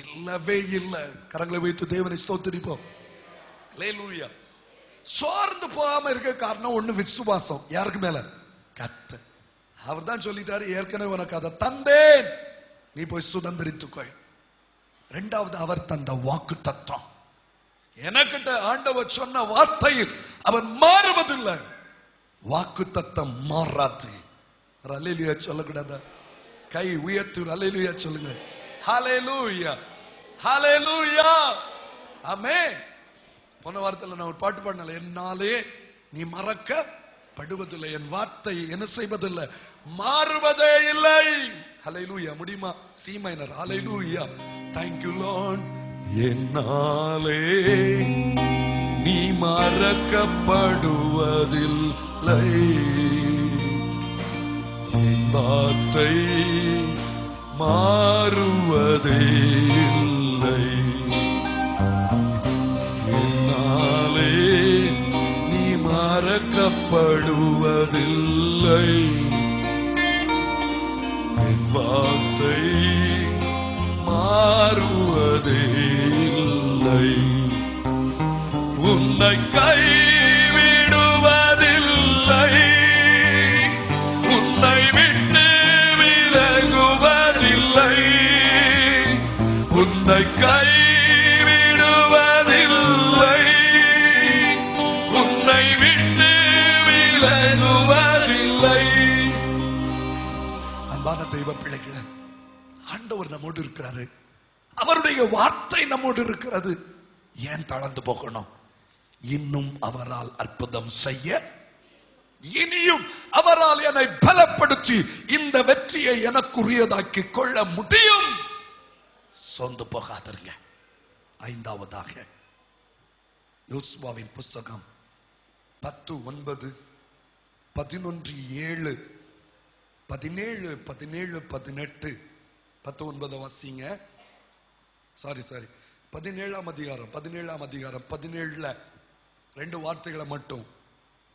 இல்லவே இல்லை. கரங்களை வைத்து தேவனை ஸ்தோத்திரிப்போம். ஹல்லேலூயா. சோர்ந்து போகாம இருக்க காரணம் ஒண்ணு, விசுவாசம். யாருக்கு மேல? கர்த்தர். அவர் தான் சொல்லிட்டாரு, ஏற்கனவே உனக்கு அதை தந்தேன், நீ போய் சுதந்திரித்துக்கொள். இரண்டாவது, அவர் தந்த வாக்கு தத்துவம். எனக்கிட்ட ஆண்டவர் சொன்ன வார்த்தையில் அவன் மாறுவதில்லை. வாக்கு தத்தம் மாறாது. அல்லேலூயா சொல்லக்கூடாதா? கை உயர்த்து அல்லேலூயா சொல்லுங்க. ஹல்லேலூயா, ஹல்லேலூயா, ஆமென். போன வாரத்தில் நான் ஒரு பாட்டு பாடினேன், என்னாலே நீ மறக்கப்படுவதில்லை, என் வார்த்தை என்ன செய்வதில்லை, மாறுவதே இல்லை. ஹல்லேலூயா. முடியுமா? C minor. Hallelujah. Thank you Lord. என்னாலே நீ மறக்கப்படுவதில்லை, என் வார்த்தை மாறுவதே இல்லை. என்னாலே நீ மறக்கப்படுவதில்லை, என் வார்த்தை மாறுவதே இல்லை. உன்னை கைவிடுவதில்லை, உன்னை விட்டு விலகுவதில்லை, உன்னை கைவிடுவதில்லை, உன்னை விட்டு விலகுவதில்லை. அன்பான தெய்வ பிள்ளைகளே, ஆண்டவர் நம்மோடு இருக்கிறாரு, அவருடைய வார்த்தை நம்மோடு இருக்கிறது. ஏன் தளர்ந்து போகணும்? இன்னும் அவரால் அற்புதம் செய்ய, இனியும் அவரால் என்னை பலப்படுத்தி இந்த வெற்றியை எனக்குரியதாக்கி கொள்ள முடியும். சொந்து போகாதீங்க. ஐந்தாவதாக யோசுவாவின் புஸ்தகம் 10:9, 11:7, 17, 17, 18, 19 வாசிங்க. சாரி 17ஆம் அதிகாரம் 17ல 2 வார்த்தைகளை மட்டும்.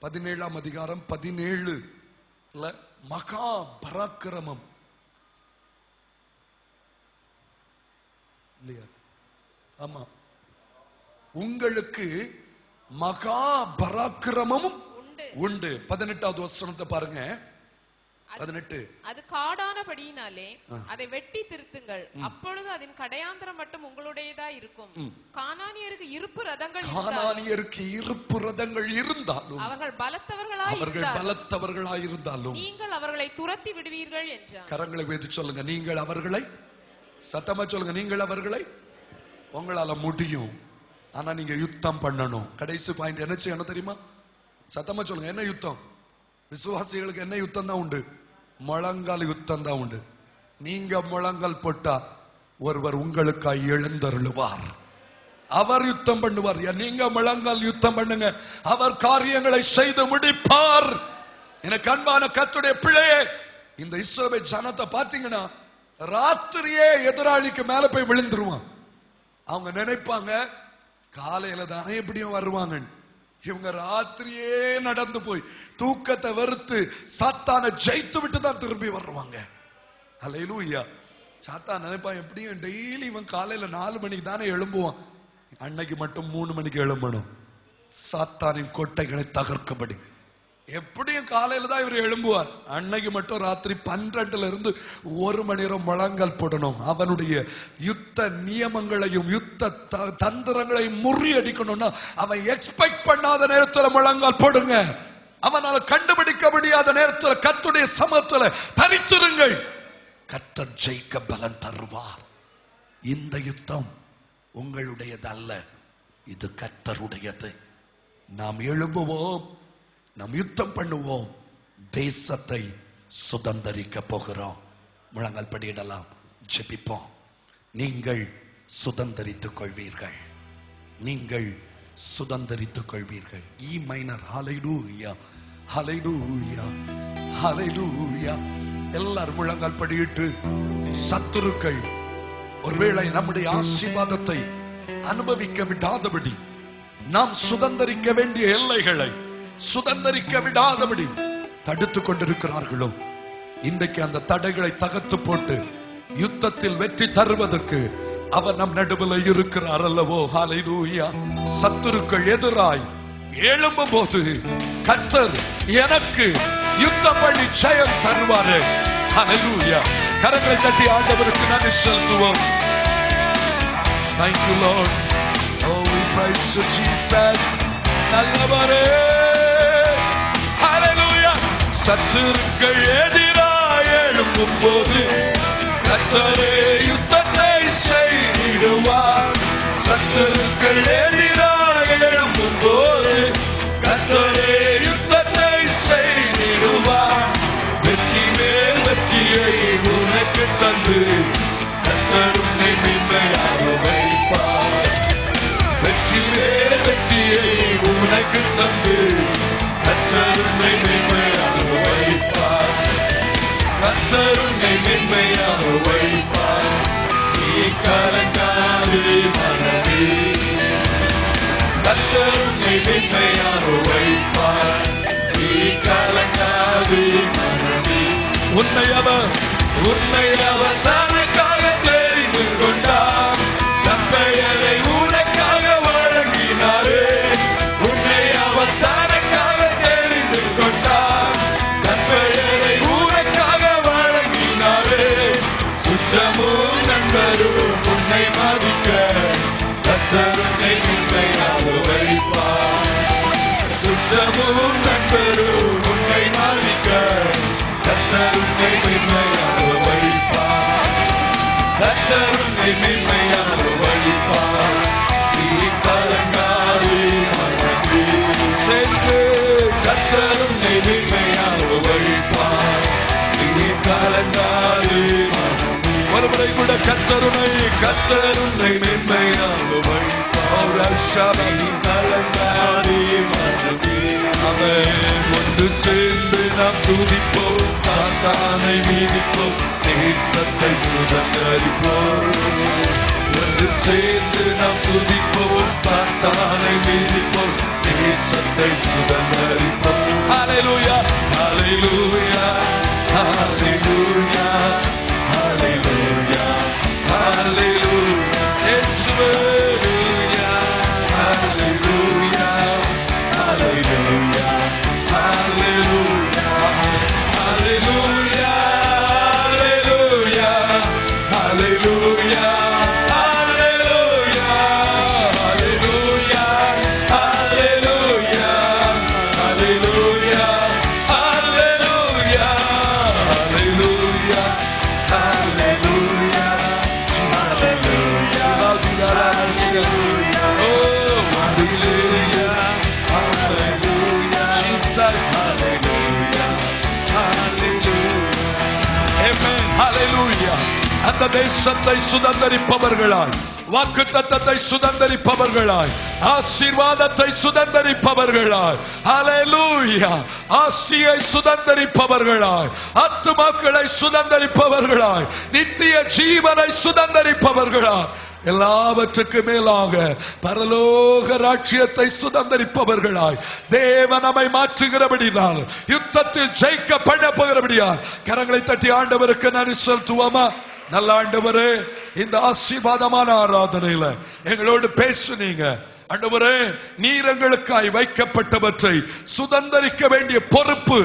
17ஆம் அதிகாரம் 17ல மகா பராக்கிரமம் இல்லையா? ஆமா, உங்களுக்கு மகா பராக்கிரமமும் உண்டு. 18வது வசனத்தை பாருங்க. 18. அது காடானபடியினாலே அதை வெட்டி திருத்துங்கள், அப்பொழுது அதன் கடையாந்திரம் மட்டும் உங்களுடையதா இருக்கும். கானானியருக்கு இருப்பு ரதங்கள் இருந்தாலும் அவர்கள் பலத்தவர்களாய் இருந்தாலும் நீங்கள் அவர்களை துரத்தி விடுவீர்கள் என்றார். கரங்களை வைத்து சொல்லுங்க, நீங்கள் அவர்களை, சத்தமா சொல்லுங்க, நீங்கள் அவர்களை, உங்களால முடியும். ஆனா நீங்க யுத்தம் பண்ணணும். கடைசி பாயிண்ட் என்ன செய்யணும் தெரியுமா? சத்தமா சொல்லுங்க, என்ன யுத்தம்? விசுவாசிகளுக்கு என்ன யுத்தம் தான் உண்டு? முழங்கால் யுத்தம் தான் உண்டு. நீங்க முழங்கால் போட்டா ஒருவர் உங்களுக்காய் எழுந்தருளுவார். அவர் யுத்தம் பண்ணுவார். நீங்க முழங்கால் யுத்தம் பண்ணுங்க, அவர் காரியங்களை செய்து முடிப்பார். எனக்கு அன்பான கர்த்தருடைய பிள்ளையே, இந்த இஸ்ரவேல் ஜனத்தை பாத்தீங்கன்னா ராத்திரியே எதிராளிக்கு மேல போய் விழுந்துருவான். அவங்க நினைப்பாங்க காலையில தானே எப்படியும் வருவாங்க. இவங்க ராத்திரியே நடந்து போய் தூக்கத்தை வெறுத்து சாத்தானை ஜெயித்து விட்டு தான் திரும்பி வருவாங்க. ஹல்லேலூயா. சாத்தான் நினைப்பான் எப்படியும் டெய்லி இவன் காலையில 4 மணிக்கு தானே எழும்புவான், அன்னைக்கு மட்டும் 3 மணிக்கு எழும்பணும், சாத்தானின் கோட்டைகளை தகர்க்கப்படி. எப்படியும் காலையில தான் இவர் எழும்புவார், அன்னைக்கு மட்டும் ராத்திரி 12ல இருந்து 1 மணி நேரம் முழங்கால் போடணும். அவனுடைய யுத்த நியமங்களையும் யுத்த தந்திரங்களையும் முறியடிக்கணும்னா அவன் எக்ஸ்பெக்ட் பண்ணாத நேரத்தில் முழங்கால் போடுங்க. அவனால கண்டுபிடிக்க முடியாத நேரத்தில் கர்த்தருடைய சமூகத்தில் தனித்திருங்கள். கர்த்தர் ஜெயிக்க பலன் தருவார். இந்த யுத்தம் உங்களுடையது அல்ல, இது கர்த்தருடையது. நாம் எழும்புவோம், நாம் யுத்தம் பண்ணுவோம், தேசத்தை சுதந்தரிக்க போகிறோம். முழங்கால் படியிடலாம், ஜெபிப்போம். நீங்கள் சுதந்தரித்துக் கொள்வீர்கள், நீங்கள் சுதந்தரித்துக் கொள்வீர்கள். ஈ மைனர். ஹல்லேலூயா, ஹல்லேலூயா, ஹல்லேலூயா. எல்லாரும் முழங்கால் படியிட்டு, சத்துருக்கள் ஒருவேளை நம்முடைய ஆசீர்வாதத்தை அனுபவிக்க விடாதபடி, நாம் சுதந்தரிக்க வேண்டிய எல்லைகளை சுதந்தரிக்க விடாதபடி தடுத்துக் கொண்டிருக்கிறார்களோ, இன்றைக்கு அந்த தடைகளை தகர்த்து போட்டு யுத்தத்தில் வெற்றி தருவதற்கு அவர் நம் நடுவில் இருக்கிறார் அல்லவோ. ஹல்லேலூயா. சத்துருக்கள் எதிராய் எழும்பும் போது கர்த்தர் எனக்கு யுத்தம் பண்ணி ஜெயம் தருவாரு. ஹல்லேலூயா. கரங்களை தட்டி ஆண்டவருக்கு நன்றி செலுத்துவோம். Thank you Lord. Oh, we praise you Jesus. நல்லவரே. ஹல்லேலூயா. சத்துருக்கள் எதிராய் எழும்பும் போது கர்த்தரே யுத்தத்தை செய்திடுவார். சத்துருக்கள் எதிராய் எழும்பும் போது கர்த்தரே யுத்தத்தை செய்திடுவார். வெற்றி மேல் வெற்றியை உனக்கு தந்து கர்த்தர் உன்னை மேன்மையாக வைப்பார். வெற்றி மேல் வெற்றியை உனக்கு தந்து கர்த்தர் உன்னை மேன்மையாக வைப்பார். கர்த்தர் உன்னை மேன்மையாக வைப்பார். நீ கலங்காதே மனமே. கர்த்தர் உன்னை மேன்மையாக வைப்பார். நீ கலங்காதே மனமே. உன்னை அவர் தனக்காக தெரிந்து கொண்டார். தன் பெயரை உனக்காக வழங்கினாரே. உன்னை அவர் தனக்காக தெரிந்து கொண்டார். தன் பெயரை உனக்காக வழங்கினாரே. சுற்றமும் நண்பரும் உன்னை மதிக்க கர்த்தர் உன்னை மேன்மையாக வைப்பார். சுற்றமும் நண்பரும் உன்னை மதிக்க கர்த்தர் உன்னை மேன்மையாக வைப்பார். கர்த்தர் உன்னை மேன்மையாக வைப்பார். நீ கலங்காதே மனமே. சேர்ந்து கர்த்தர் உன்னை மேன்மையாக வைப்பார். நீ கலங்காதே மனமே. ஒருமுறை கூட கர்த்தர் உன்னை மேன்மையாக வைப்பார். நீ கலங்காதே மனமே. ஒன்று சேர்ந்து நாம் துதிப்போம். சாத்தானை மீதிப்போம். தேசத்தை சுதந்தரிப்போம். ஒன்று சேர்ந்து நாம் துதிப்போம். சாத்தானை மீதிப்போம். தேசத்தை சுதந்தரிப்போம். ஹல்லேலூயா. ஹல்லேலூயா. ஹல்லேலூயா. ஹல்லேலூயா. ஹல்லேலூயா. இயேசுவே. ஹல்லேலூயா. Hallelujah, hallelujah, hallelujah, hallelujah, hallelujah, hallelujah, hallelujah, hallelujah, hallelujah, hallelujah, hallelujah, hallelujah, hallelujah, oh, hallelujah. Jesus, hallelujah, hallelujah, amen, hallelujah. அந்த தேசத்தை சுதந்தரிப்பவர்களாய், வாக்குத்தத்தத்தை சுதந்தரிப்பவர்களாய், ஆசீர்வாதத்தை சுதந்தரிப்பவர்களாய், ஹல்லேலூயா, ஆஸ்தியை சுதந்தரிப்பவர்களாய், ஆத்துமாக்களை சுதந்தரிப்பவர்களாய், நித்திய ஜீவனை சுதந்தரிப்பவர்களாய், எல்லாவற்றுக்கு மேலாக பரலோக ராஜ்யத்தை சுதந்தரிப்பவர்களாய் தேவன் நம்மை மாற்றுகிறபடியால், யுத்தத்தில் ஜெயிக்க பண்ண போகிறபடியால் கரங்களை தட்டி ஆண்டவருக்கு நன்றி செலுத்துவோமா? நல்ல ஆண்டவரே, இந்த ஆசீர்வாதமான ஆராதனையில எங்களோடு பேசுனீங்க. ஆண்டவரே, நீர் எங்களுக்காய் வைக்கப்பட்டவற்றை சுதந்தரிக்க வேண்டிய பொறுப்பு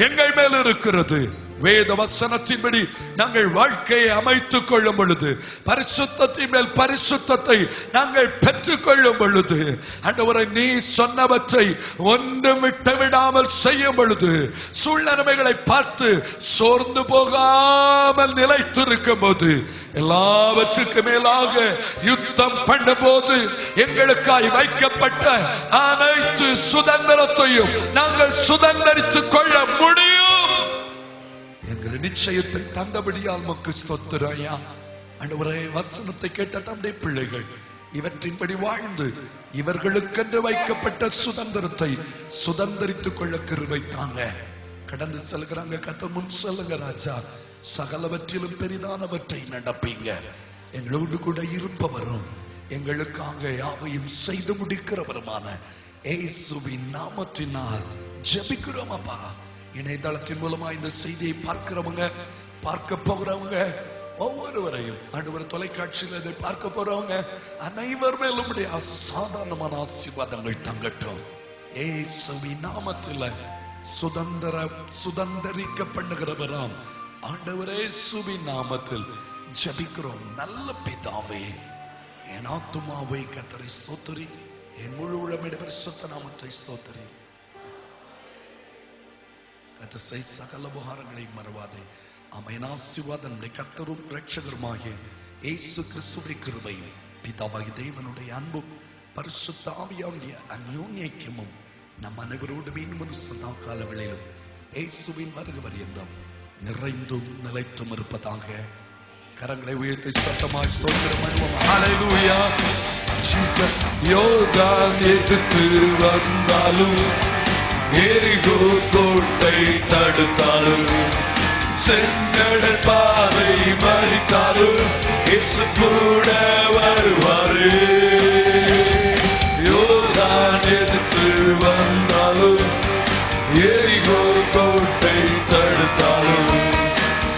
எங்கள் மேல் இருக்கிறது. வேத வசனத்தின்படி நாங்கள் வாழ்க்கையை அமைத்துக் கொள்ளும் பொழுது, பரிசுத்தத்தின் மேல் பரிசுத்தத்தை நாங்கள் பெற்றுக் கொள்ளும் பொழுது, ஆண்டவரே நீ சொன்னவற்றை ஒன்றும் விட்டு விடாமல் செய்யும் பொழுது, சூழ்நிலைகளை பார்த்து சோர்ந்து போகாமல் நிலைத்திருக்கும் போது, எல்லாவற்றுக்கு மேலாக யுத்தம் பண்ணும் போது எங்களுக்காய் வைக்கப்பட்ட அனைத்து சுதந்திரத்தையும் நாங்கள் சுதந்திரித்துக் கொள்ள முடியும் என்கிற நிச்சயத்தை தந்தபடியால் உமக்கு ஸ்தோத்திரம் ஐயா. ஆண்டவரே, வசனத்தை கேட்ட தந்தை பிள்ளைகள் இவற்றின்படி வாழ்ந்து இவர்களுக்கென்று வைக்கப்பட்ட சுதந்திரத்தை சுதந்திரித்துக் கொள்ள கிருபை தாங்க. கடந்து செல்கிறாங்க, கர்த்தர் முன் செல்லுங்க ராஜா. சகலவற்றிலும் பெரிதானவற்றை நடப்பீங்க. எங்களோடு கூட இருப்பவரும் எங்களுக்காக யாவையும் செய்து முடிக்கிறவருமான இயேசுவின் நாமத்தினால் ஜெபிக்கிறோம் அப்பா. இணையதளத்தின் மூலமா இந்த செய்தியை பார்க்கிறவங்க, பார்க்க போகிறவங்க ஒவ்வொருவரையும் ஆண்டவர் தொலைக்காட்சியில் இதை பார்க்க போறவங்க அனைவர் மேலும் உம்முடைய அசாதாரணமான ஆசீர்வாதங்கள் தங்கட்டும். இயேசுவின் நாமத்தில் சுதந்தரிக்க பண்ணுகிறவராம் ஆண்டவரே இயேசுவின் நாமத்தில் ஜெபிக்கிறோம் நல்ல பிதாவே. என் ஆத்துமாவை கர்த்தரை ஸ்தோத்திரி, என் முழு உள்ளமே பரிசுத்த நாமத்தை ஸ்தோத்திரி. கர்த்தர் சகல உபகாரங்களை மறவாதே. ஆமென். ஆசீர்வாதம் கர்த்தரும் இரட்சகருமாகிய இயேசு கிறிஸ்துவின் கிருபையும் பிதாவாகிய தேவனுடைய அன்பும் பரிசுத்த ஆவியாகிய அந்யோன்ய ஐக்கியமும் நம் அனைவரோடு மீண்டும் சதா காலங்களிலும் இயேசுவின் வருகை பரியந்தம் நிறைந்தும் நிலைத்தும் இருப்பதாக. கரங்களை உயர்த்தி சத்தமாய் ஸ்தோத்திரம் பண்ணுவோம். ஹல்லேலூயா. ஜீசஸ். யோர்தான் எதிர்த்து வந்தாலும், எரிகோ கோட்டை தடுத்தாலும், செங்கடல் பாதை மறித்தாலும் இயேசு கூட வருவாரு. யோர்தான் எதிர்த்து வந்தாலும், எரிகோ கோட்டை தடுத்தாலும்,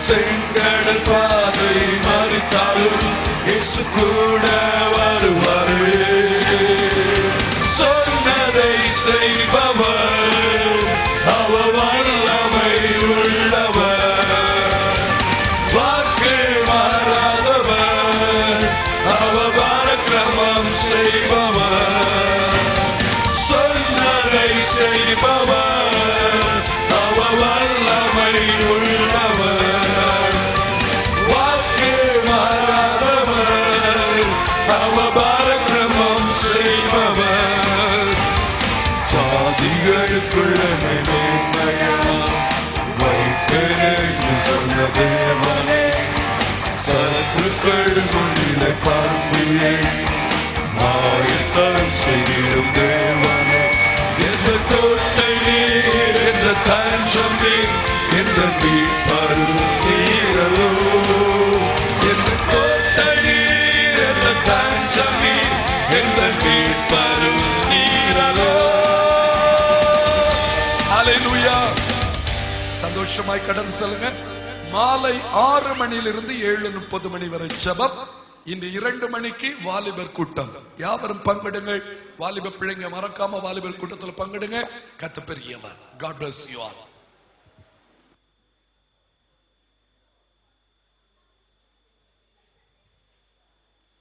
செங்கடல் பாதை மறித்தாலும் இயேசு கூட வருவாரு. சொன்னதை செய்பவர், அவர் வல்லமை உள்ளவர், வாக்கு மாறாதவர், அவர் பராக்கிரமம் செய்பவர். சொன்னதை செய்பவர், அவர் வல்லமை உள்ளவர், வாக்கு மாறாதவர், அவர் பராக்கிரமம் செய்பவர். ஜாதிகளுக்குள்ள வைப்பேன் சொன்ன தேவனே, சத்துக்கள் முன்னிலை பார்ப்பியே, மாயத்தால் செய்யும் தேவனே. என்ற கோட்டை நீர், என்ற தஞ்சம் நீர், என்ற மீட்பரும் நீரலோ. என்ற கோட்டை நீர், என்ற தஞ்சம் நீர், என்ற மீட்பரும் நீரலோ. ஹல்லேலூயா. சந்தோஷமாய் கடந்து செல்லுங்க. மாலை 6 மணியிலிருந்து 7:30 மணி வரை ஜெபம். இன்று 2 மணிக்கு வாலிபர் கூட்டம். யாவரும் பங்கெடுங்கள். வாலிப பிள்ளைங்க மறக்காம வாலிபர் கூட்டத்தில் பங்கெடுங்க. கர்த்தர் பெரியவர். God bless you all.